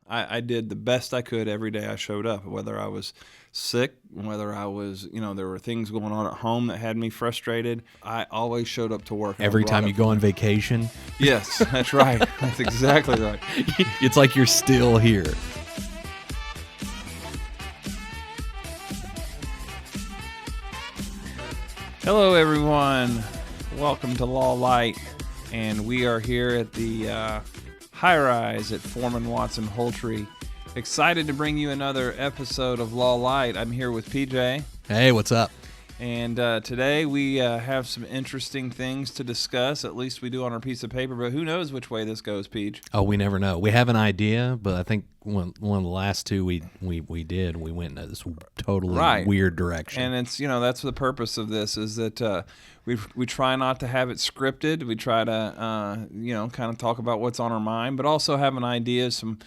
I did the best I could every day I showed up, whether I was sick, whether I was, there were things going on at home that had me frustrated. I always showed up to work. Every time you go on vacation? Yes, that's right. That's exactly right. It's like you're still here. Hello, everyone. Welcome to Done Lite, and we are here at the high-rise at Foreman Watson Holtrey. Excited to bring you another episode of Done Lite. I'm here with PJ. Hey, what's up? And today we have some interesting things to discuss. At least we do on our piece of paper, but who knows which way this goes, Peach? Oh, we never know. We have an idea, but I think one of the last two we went in this totally weird direction. And it's that's the purpose of this, is that we try not to have it scripted. We try to kind of talk about what's on our mind, but also have an idea, some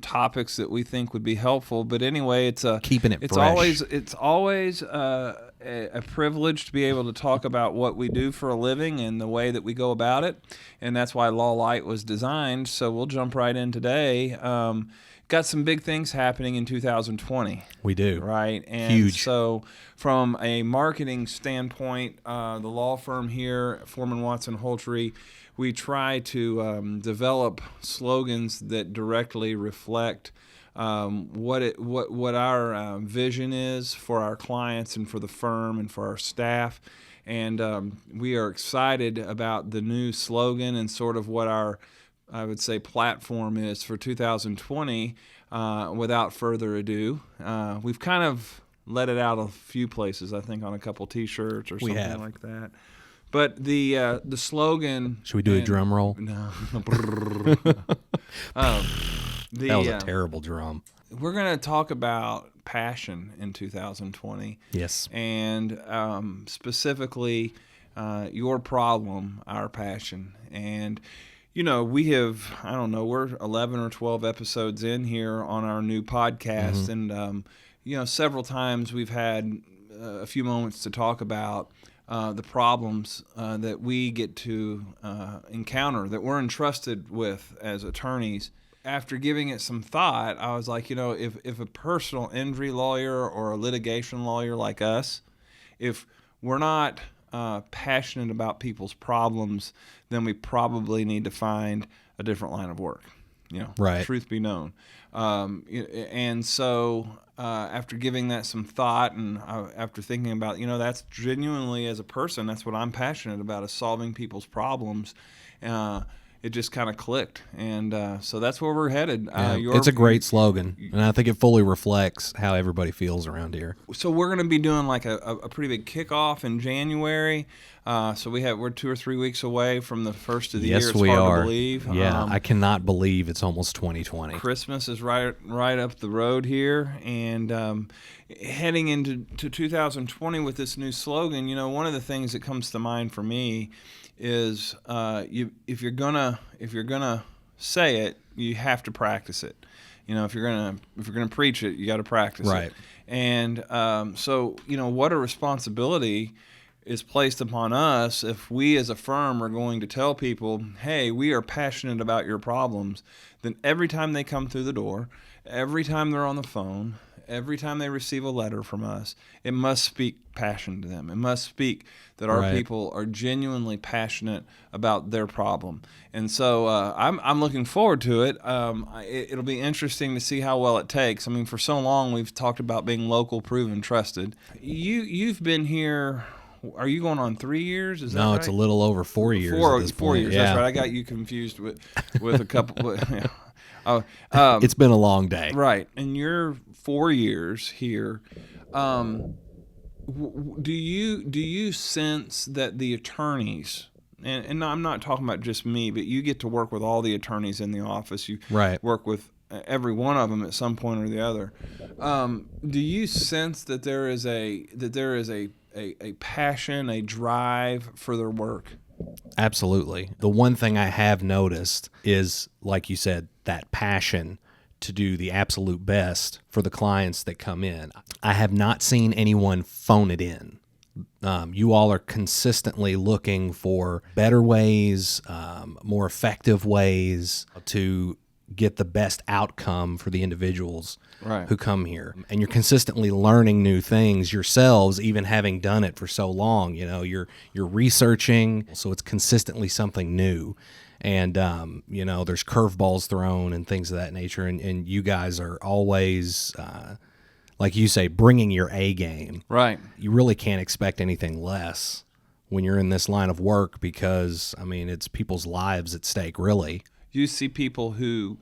topics that we think would be helpful. But anyway, it's keeping it fresh. It's always a privilege to be able to talk about what we do for a living and the way that we go about it, and that's why Done Lite was designed. So we'll jump right in today. Got some big things happening in 2020. We do. Right? And huge. So from a marketing standpoint, the law firm here, Foreman Watson Holtrey, we try to develop slogans that directly reflect what our vision is for our clients and for the firm and for our staff. And we are excited about the new slogan and sort of what our, I would say, platform is for 2020. Without further ado, we've kind of let it out a few places, I think, on a couple T-shirts or something like that. But the slogan. Should we do a drum roll? No. That was a terrible drum. We're going to talk about passion in 2020. Yes. And specifically, your problem, our passion. And, we have, we're 11 or 12 episodes in here on our new podcast. Mm-hmm. And, several times we've had a few moments to talk about the problems that we get to encounter, that we're entrusted with as attorneys. After giving it some thought, I was like, if a personal injury lawyer or a litigation lawyer like us, if we're not passionate about people's problems, then we probably need to find a different line of work. Right. Truth be known. And so after giving that some thought and after thinking about, that's genuinely, as a person, that's what I'm passionate about, is solving people's problems. It just kind of clicked, and so that's where we're headed. It's a great slogan, and I think it fully reflects how everybody feels around here. So we're going to be doing like a pretty big kickoff in January. So we're 2 or 3 weeks away from the first of the year. It's hard to believe. Yeah, I cannot believe it's almost 2020. Christmas is right up the road here, and heading into 2020 with this new slogan. One of the things that comes to mind for me is if you're gonna say it, you have to practice it. If you're gonna preach it, you got to practice it. And so what a responsibility is placed upon us if we as a firm are going to tell people, hey, we are passionate about your problems. Then every time they come through the door, every time they're on the phone, every time they receive a letter from us, it must speak passion to them. It must speak that our people are genuinely passionate about their problem. And so I'm looking forward to it. It'll be interesting to see how well it takes. I mean, for so long we've talked about being local, proven, trusted. You've been here. Are you going on 3 years? Is that right? No, it's a little over 4 years. 4 years. Yeah. That's right. I got you confused with a couple. It's been a long day. Right. And you're 4 years here. Do you sense that the attorneys, and I'm not talking about just me, but you get to work with all the attorneys in the office. You work with every one of them at some point or the other. Do you sense that there is a passion, a drive for their work? Absolutely. The one thing I have noticed is, like you said, that passion to do the absolute best for the clients that come in. I have not seen anyone phone it in. You all are consistently looking for better ways, more effective ways to get the best outcome for the individuals Right. who come here. And you're consistently learning new things yourselves, even having done it for so long. You're researching, so it's consistently something new. And there's curveballs thrown and things of that nature. And you guys are always, like you say, bringing your A game. Right. You really can't expect anything less when you're in this line of work, because it's people's lives at stake, really. You see people who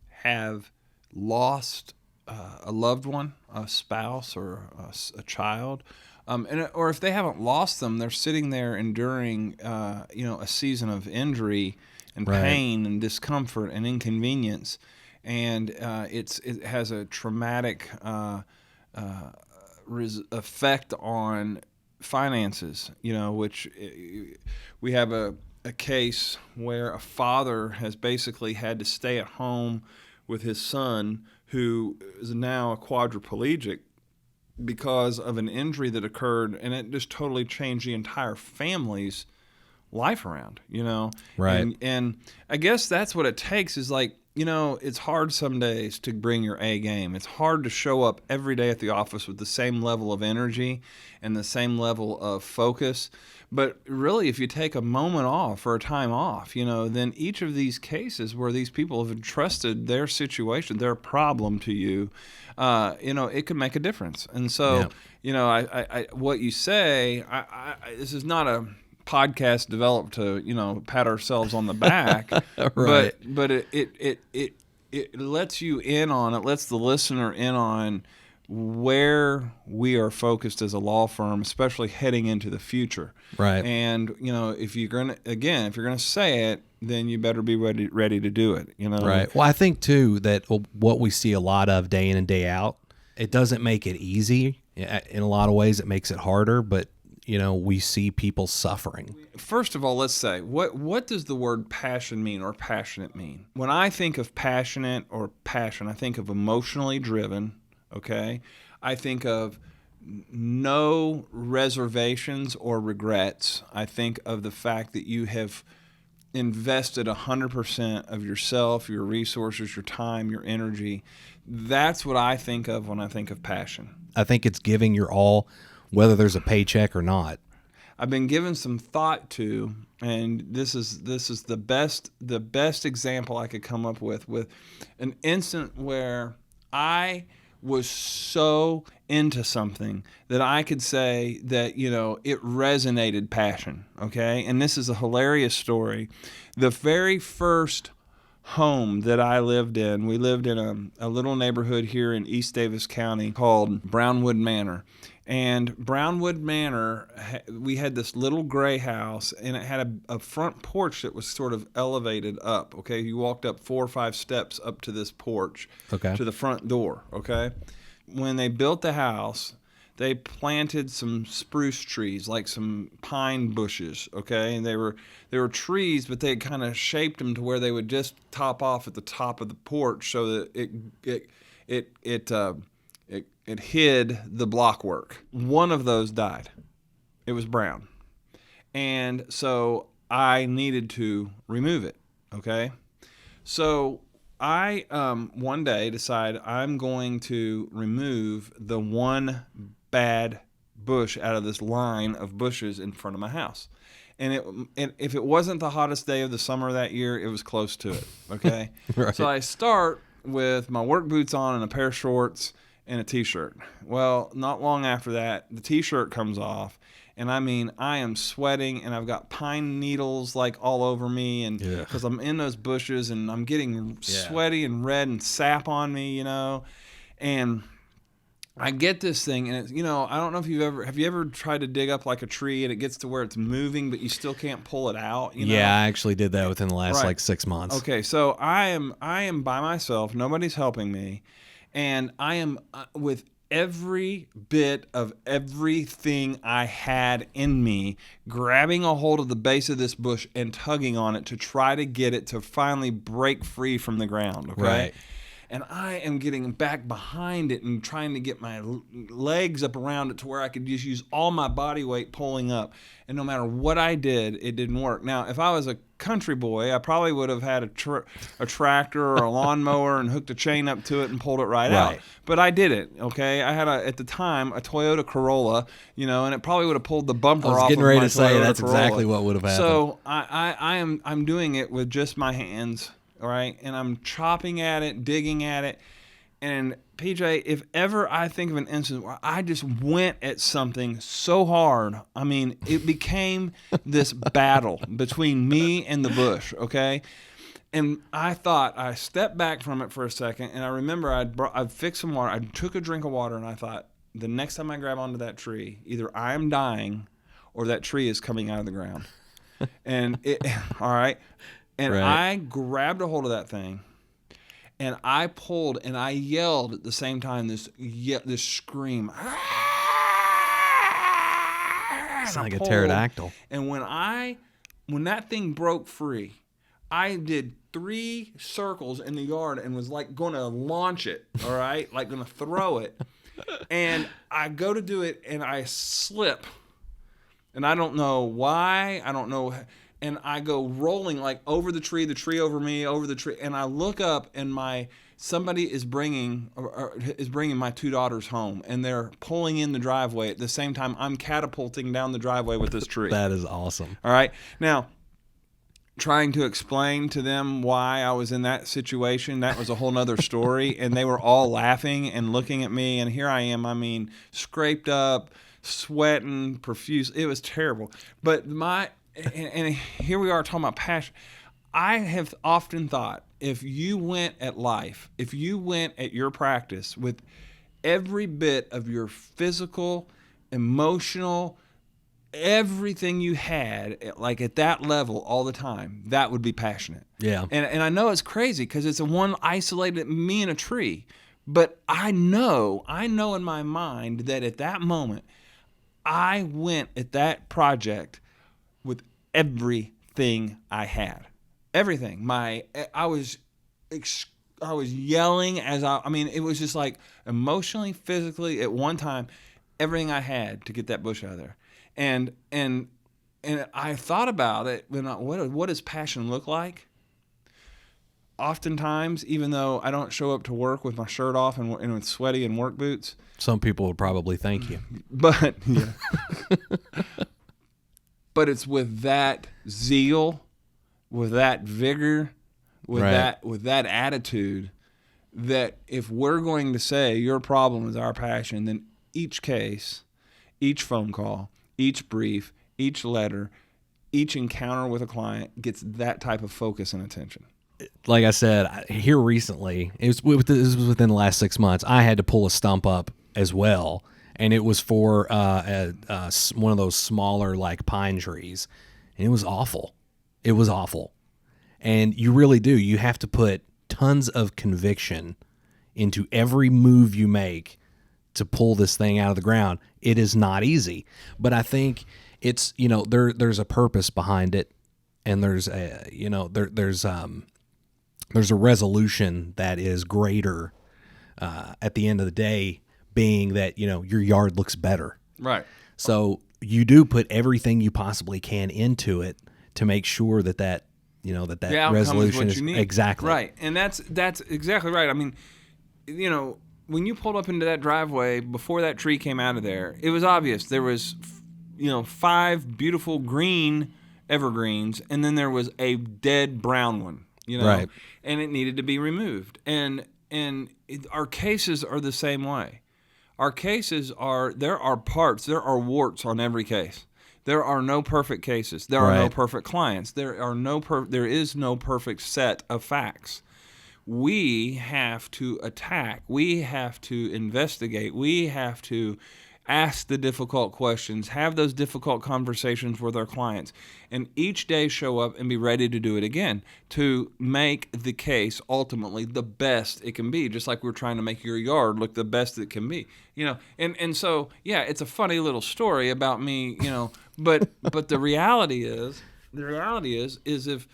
have lost a loved one, a spouse, or a child, or if they haven't lost them, they're sitting there enduring, a season of injury and Right. pain and discomfort and inconvenience, and it has a traumatic effect on finances. Which we have a case where a father has basically had to stay at home with his son, who is now a quadriplegic, because of an injury that occurred, and it just totally changed the entire family's life around, Right. And I guess that's what it takes, is like, it's hard some days to bring your A game. It's hard to show up every day at the office with the same level of energy and the same level of focus. But really, if you take a moment off or a time off, then each of these cases where these people have entrusted their situation, their problem to you, it could make a difference. And so, I what you say, this is not a podcast developed to pat ourselves on the back, Right. but it lets you in on, it lets the listener in on where we are focused as a law firm, especially heading into the future. Right. And if you're gonna say it, then you better be ready to do it. Right. Well, I think too that what we see a lot of day in and day out, it doesn't make it easy. In a lot of ways, it makes it harder. But we see people suffering. First of all, let's say, what does the word passion mean, or passionate mean? When I think of passionate or passion, I think of emotionally driven, okay? I think of no reservations or regrets. I think of the fact that you have invested 100% of yourself, your resources, your time, your energy. That's what I think of when I think of passion. I think it's giving your all, whether there's a paycheck or not. I've been given some thought to, and this is the best example I could come up with an instant where I was so into something that I could say that it resonated passion. Okay, and this is a hilarious story. The very first home that I lived in, we lived in a little neighborhood here in East Davis County called Brownwood Manor. And Brownwood Manor, we had this little gray house, and it had a front porch that was sort of elevated up, okay? You walked up 4 or 5 steps up to this porch, Okay. to the front door, okay? When they built the house, they planted some spruce trees, like some pine bushes, okay? And they were trees, but they kind of shaped them to where they would just top off at the top of the porch, so that it hid the blockwork. One of those died. It was brown. And so I needed to remove it, okay? So I one day decide I'm going to remove the one bad bush out of this line of bushes in front of my house. And if it wasn't the hottest day of the summer that year, it was close to it, okay? Right. So I start with my work boots on and a pair of shorts and a T-shirt. Well, not long after that, the T-shirt comes off, and I am sweating, and I've got pine needles like all over me, and because I'm in those bushes, and I'm getting sweaty and red and sap on me, and I get this thing, and it's, I don't know if have you ever tried to dig up like a tree and it gets to where it's moving, but you still can't pull it out? Yeah, I actually did that within the last Right. like 6 months. Okay, so I am by myself. Nobody's helping me. And I am with every bit of everything I had in me, grabbing a hold of the base of this bush and tugging on it to try to get it to finally break free from the ground, okay? Right. And I am getting back behind it and trying to get my legs up around it to where I could just use all my body weight pulling up. And no matter what I did, it didn't work. Now, if I was a country boy, I probably would have had a tractor or a lawnmower and hooked a chain up to it and pulled it right out. But I did it, okay? I had, at the time, a Toyota Corolla, and it probably would have pulled the bumper off of my Toyota Corolla. I was getting ready to say that's exactly what would have happened. So I'm doing it with just my hands, all right? And I'm chopping at it, digging at it. And PJ, if ever I think of an instance where I just went at something so hard, I mean, it became this battle between me and the bush, okay? And I stepped back from it for a second, and I remember I'd fixed some water. I took a drink of water, and I thought, the next time I grab onto that tree, either I am dying or that tree is coming out of the ground. And all right? And I grabbed a hold of that thing. And I pulled and I yelled at the same time this scream. It's like a pterodactyl. And when that thing broke free, I did 3 circles in the yard and was like going to launch it, all right? Like going to throw it. And I go to do it and I slip. And I don't know why. I don't know. And I go rolling like over the tree over me, over the tree, and I look up, and somebody is bringing my 2 daughters home, and they're pulling in the driveway at the same time I'm catapulting down the driveway with this tree. That is awesome. All right, now trying to explain to them why I was in that situation, that was a whole nother story, and they were all laughing and looking at me, and here I am. I mean, scraped up, sweating, profuse. It was terrible, but And here we are talking about passion. I have often thought, if you went at life, if you went at your practice with every bit of your physical, emotional, everything you had, like at that level all the time, that would be passionate. Yeah. And I know it's crazy because it's a one isolated me and a tree. But I know in my mind that at that moment, I went at that project with everything I had, everything. I was yelling I mean, it was just like emotionally, physically, at one time, everything I had to get that bush out of there. And I thought about it. What does passion look like? Oftentimes, even though I don't show up to work with my shirt off and with sweaty and work boots, some people would probably thank you. But yeah. But it's with that zeal, with that vigor, with that attitude, that if we're going to say your problem is our passion, then each case, each phone call, each brief, each letter, each encounter with a client gets that type of focus and attention. Like I said, here recently, this was within the last 6 months, I had to pull a stump up as well. And it was for one of those smaller like pine trees. And it was awful. It was awful. And you really do. You have to put tons of conviction into every move you make to pull this thing out of the ground. It is not easy. But I think it's, there's a purpose behind it. And there's a, there's a resolution that is greater at the end of the day, being that, your yard looks better. Right. So you do put everything you possibly can into it to make sure that resolution is exactly right. And that's exactly right. I mean, when you pulled up into that driveway before that tree came out of there, it was obvious there was 5 beautiful green evergreens, and then there was a dead brown one, right. And it needed to be removed. And our cases are the same way. Our cases there are warts on every case. There are no perfect cases. There are no perfect clients. There is no perfect set of facts. We have to attack. We have to investigate. We have to ask the difficult questions, have those difficult conversations with our clients, and each day show up and be ready to do it again to make the case ultimately the best it can be, just like we're trying to make your yard look the best it can be. And so, yeah, it's a funny little story about me, but the reality is if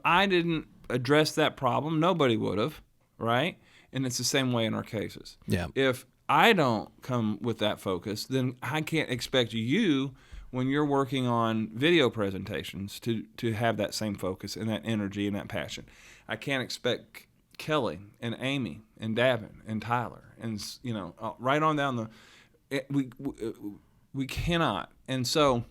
I didn't address that problem, nobody would have, right? And it's the same way in our cases. Yeah. If I don't come with that focus, then I can't expect you, when you're working on video presentations to have that same focus and that energy and that passion. I can't expect Kelly and Amy and Davin and Tyler and right on down we cannot. And so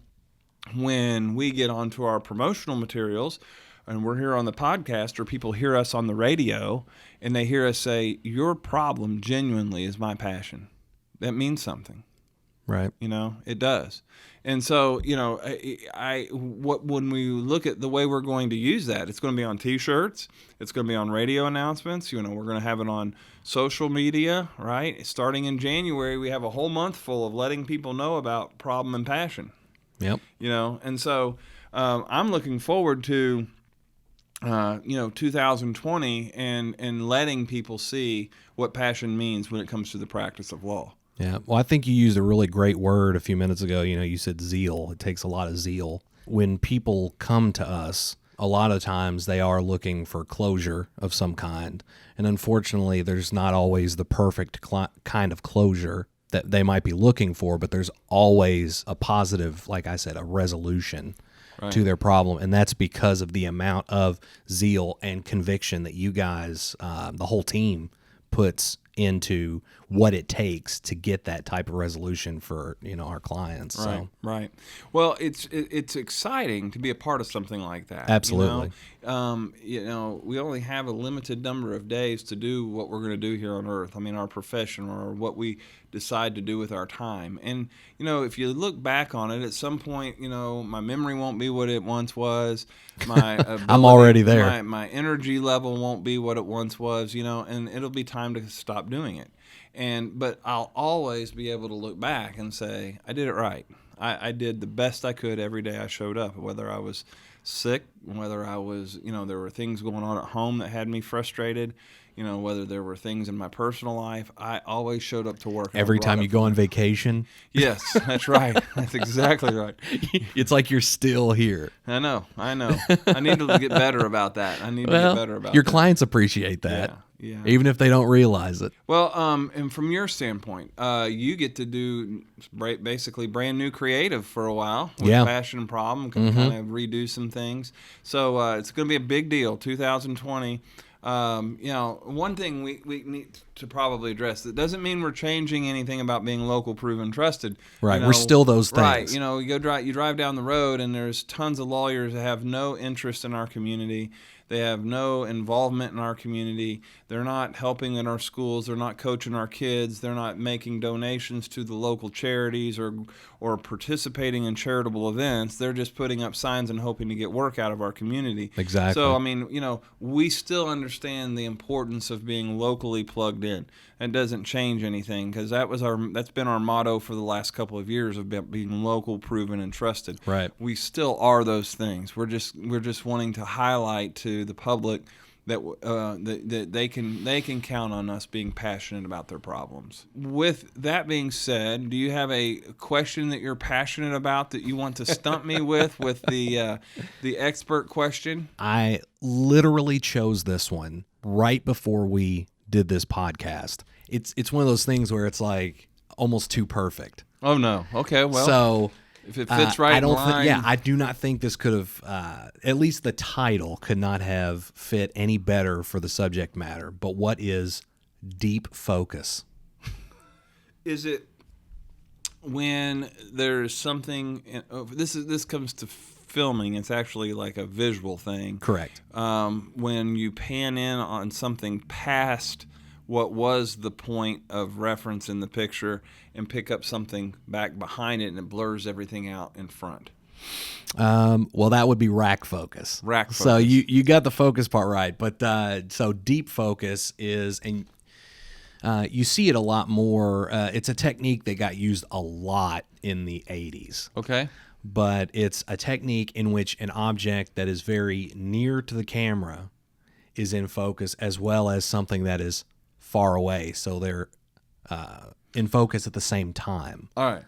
when we get onto our promotional materials and we're here on the podcast, or people hear us on the radio and they hear us say, your problem genuinely is my passion, that means something. Right. It does. And so, when we look at the way we're going to use that, it's going to be on T-shirts. It's going to be on radio announcements. We're going to have it on social media, right? Starting in January, we have a whole month full of letting people know about problem and passion. Yep. And so I'm looking forward to, 2020 and letting people see what passion means when it comes to the practice of law. Yeah. Well, I think you used a really great word a few minutes ago. You said zeal. It takes a lot of zeal. When people come to us, a lot of times they are looking for closure of some kind. And unfortunately, there's not always the perfect kind of closure that they might be looking for, but there's always a positive, like I said, a resolution to their problem. And that's because of the amount of zeal and conviction that you guys, the whole team, puts into what it takes to get that type of resolution for our clients. Right. Well, it's exciting to be a part of something like that. Absolutely. We only have a limited number of days to do what we're going to do here on Earth. I mean, our profession, or what we decide to do with our time. And if you look back on it, at some point, my memory won't be what it once was. My ability, I'm already there. My energy level won't be what it once was. And it'll be time to stop doing it. But I'll always be able to look back and say, I did it right. I did the best I could every day I showed up, whether I was sick, whether I was, there were things going on at home that had me frustrated, whether there were things in my personal life. I always showed up to work. Every time you go on vacation? Yes, that's right. That's exactly right. It's like you're still here. I know. I need to get better about that. Your clients appreciate that. Yeah. Even if they don't realize it. Well, and from your standpoint, you get to do basically brand new creative for a while with Passion and Problem, can kind of redo some things. So it's going to be a big deal, 2020. One thing we need to probably address, that doesn't mean we're changing anything about being local, proven, trusted. Right, we're still those things. Right, you drive down the road and there's tons of lawyers that have no interest in our community. They have no involvement in our community. They're not helping in our schools. They're not coaching our kids. They're not making donations to the local charities or participating in charitable events. They're just putting up signs and hoping to get work out of our community. Exactly. So, we still understand the importance of being locally plugged in. It doesn't change anything, because that's been our motto for the last couple of years, of being local, proven, and trusted. Right. We still are those things. We're just wanting to highlight to the public that that they can count on us being passionate about their problems. With that being said, do you have a question that you're passionate about that you want to stump me with the expert question? I literally chose this one right before we did this podcast. It's one of those things where it's like almost too perfect. Oh no. Okay. Well. So. If it fits right, I do not think this could have. At least the title could not have fit any better for the subject matter. But what is deep focus? Is it when there's something? This comes to filming. It's actually like a visual thing. Correct. When you pan in on something past what was the point of reference in the picture and pick up something back behind it, and it blurs everything out in front. Well, that would be rack focus. Rack focus. So you got the focus part right. But so deep focus is, and you see it a lot more. It's a technique that got used a lot in the 80s. Okay. But it's a technique in which an object that is very near to the camera is in focus, as well as something that is far away, so they're in focus at the same time. All right.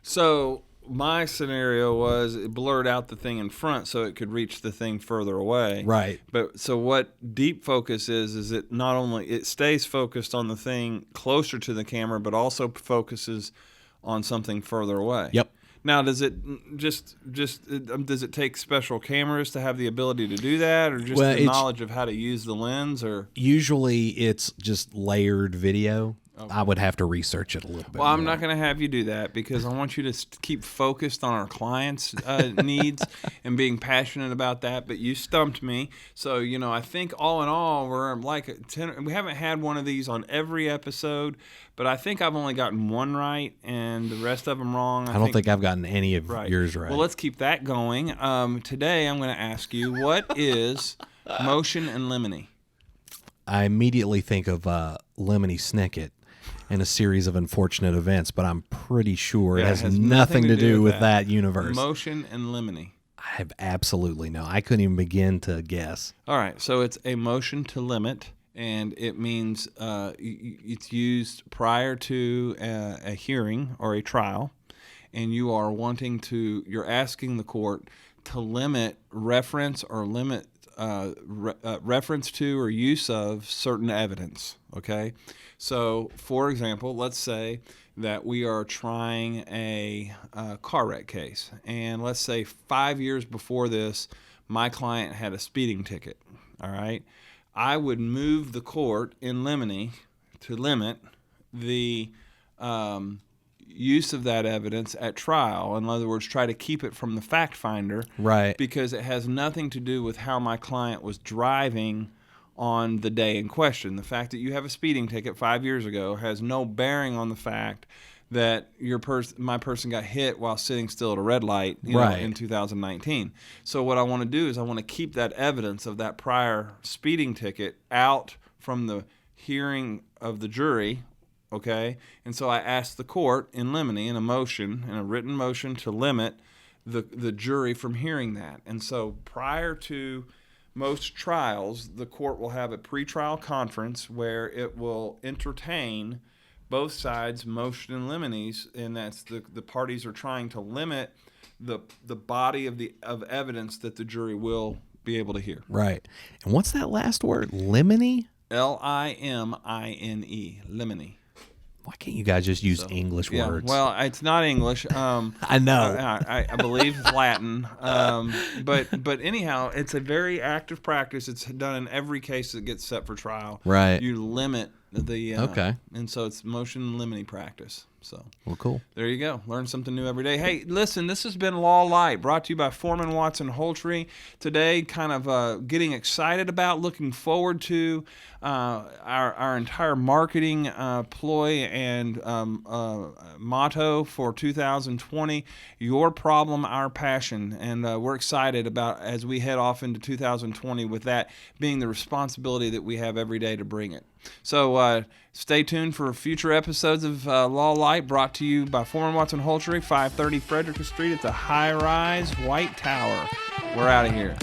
So my scenario was it blurred out the thing in front so it could reach the thing further away. Right. But so what deep focus is it not only it stays focused on the thing closer to the camera, but also focuses on something further away. Yep. Now, does it does it take special cameras to have the ability to do that, or just Well, the it's- knowledge of how to use the lens? Or Usually it's just layered video. I would have to research it a little bit. well, I'm more. not going to have you do that because I want you to keep focused on our clients' needs and being passionate about that. But you stumped me, so I think all in all we're like 10. We haven't had one of these on every episode, but I think I've only gotten one right, and the rest of them wrong. I don't think I've gotten any of yours right. Well, let's keep that going. Today, I'm going to ask you, what is motion and limine? I immediately think of Lemony Snicket and a series of unfortunate events, but I'm pretty sure it has nothing to do with that universe. Motion and limine. I have absolutely no. I couldn't even begin to guess. All right, so it's a motion to limit, and it means it's used prior to a hearing or a trial, and you're asking the court to limit reference or limit reference to or use of certain evidence. Okay, so for example, let's say that we are trying a car wreck case, and let's say 5 years before this, my client had a speeding ticket. All right, I would move the court in limine to limit the use of that evidence at trial. In other words, try to keep it from the fact finder, Right. because it has nothing to do with how my client was driving on the day in question. The fact that you have a speeding ticket 5 years ago has no bearing on the fact that my person got hit while sitting still at a red light in 2019. So what I want to do is I want to keep that evidence of that prior speeding ticket out from the hearing of the jury. Okay, and so I asked the court in limine, in a written motion, to limit the jury from hearing that. And so prior to most trials, the court will have a pretrial conference where it will entertain both sides' motion and limines, and that's the parties are trying to limit the body of evidence that the jury will be able to hear. Right. And what's that last word? Limine? Limine, limine. Why can't you guys just use English Yeah, words? well, it's not English. I know. I believe it's Latin. But anyhow, it's a very active practice. It's done in every case that gets set for trial. Right. You limit the Okay. And so it's motion and limine practice. So Well, cool. there you go. Learn something new every day. Hey, listen, this has been Law Lite, brought to you by Foreman Watson Holtrey. Today, kind of getting excited about, looking forward to our entire marketing ploy and motto for 2020, Your Problem, Our Passion. And we're excited about as we head off into 2020 with that being the responsibility that we have every day to bring it. So stay tuned for future episodes of Law Lite, brought to you by Foreman Watson Holtrey, 530 Frederick Street. It's a high-rise white tower. We're out of here.